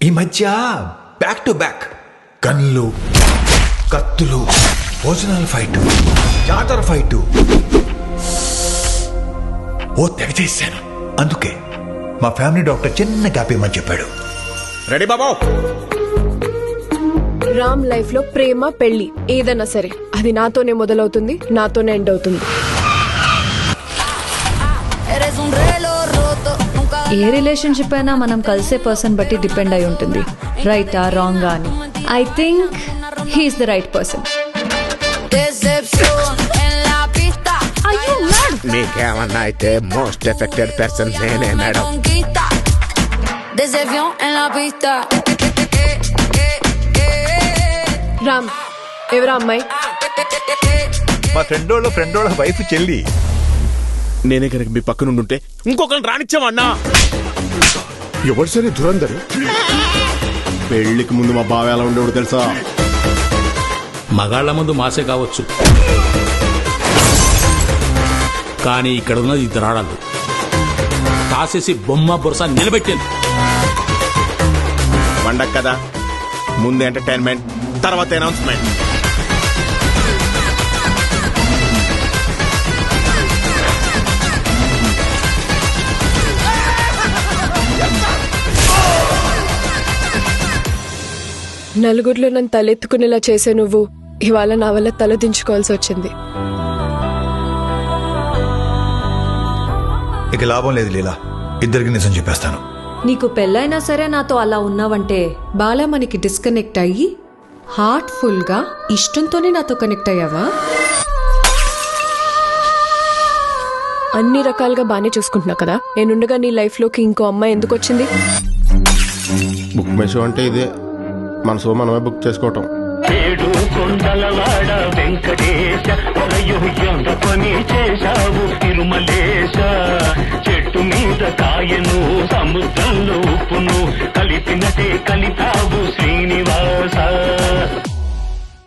ఈ మధ్య back to back గన్లు, కత్తులు, భోజనాల ఫైట్, జాతర ఫైట్, ఓ తెగ చేశాను. అందుకే మా ఫ్యామిలీ డాక్టర్ చిన్న గ్యాప్ ఇమ్మని చెప్పాడు. రెడీ బాబా? రామ్ లైఫ్ లో ప్రేమ పెళ్లి ఏదైనా సరే అది నాతోనే మొదలవుతుంది, నాతోనే ఎండ్ అవుతుంది. ఏ రిలేషన్షిప్ అయినా మనం కలిసే పర్సన్ బట్టి డిపెండ్ అయి ఉంటుంది, రైటా రాంగా అని. I think he is the right person. మీకేమన్నా అయితే మోస్ట్ ఎఫెక్టెడ్ పర్సన్ నేనే మేడం. రామ్ ఎవరా అమ్మాయి? మా ఫ్రెండ్ వాళ్ళ వైఫ్ చెల్లి. నేనే కనుక మీ పక్క నుండి ఉంటే ఇంకొకరిని రానిచ్చామన్నా. ఎవరు సరే దురందరు. పెళ్లికి ముందు మా బావ ఎలా ఉండేవాడు తెలుసా? మగాళ్ల ముందు మాసే కావచ్చు, కానీ ఇక్కడ ఉన్నది ఇద్దరు ఆడాలు. కాసేసి బొమ్మ బొరస నిలబెట్టింది. పండగ కదా, ముందు ఎంటర్టైన్మెంట్, తర్వాత అనౌన్స్మెంట్. నలుగురిలో నన్ను తలెత్తుకునేలా చేసే నువ్వు ఇవాళ నా వల్ల తల దించుకోవాల్సి వచ్చింది. ఇక లాభం లేదు లీలా, ఇద్దరికి నిజం చెప్పేస్తాను. నీకు పెళ్ళైనా సరే నాతో అలా ఉన్నావంటే బాలా మనకి డిస్కనెక్ట్ అయ్యి హార్ట్ఫుల్ గా ఇష్టంతోనే నాతో కనెక్ట్ అయ్యావా? అన్ని రకాలుగా బానే చూసుకుంటున్నా కదా, నేనుండగా నీ లైఫ్ లోకి ఇంకో అమ్మాయి ఎందుకు వచ్చింది? బుక్ మై షో అంటే ఇదే, మన షో మనమే బుక్ చేసుకోవటం. ఏడు కొండలవాడ వెంకటేశ ఎంత పని చేశావు తిరుమలేశ. చెట్టు మీద కాయను సముద్రంలో ఉప్పును కలిపినటే కలిపా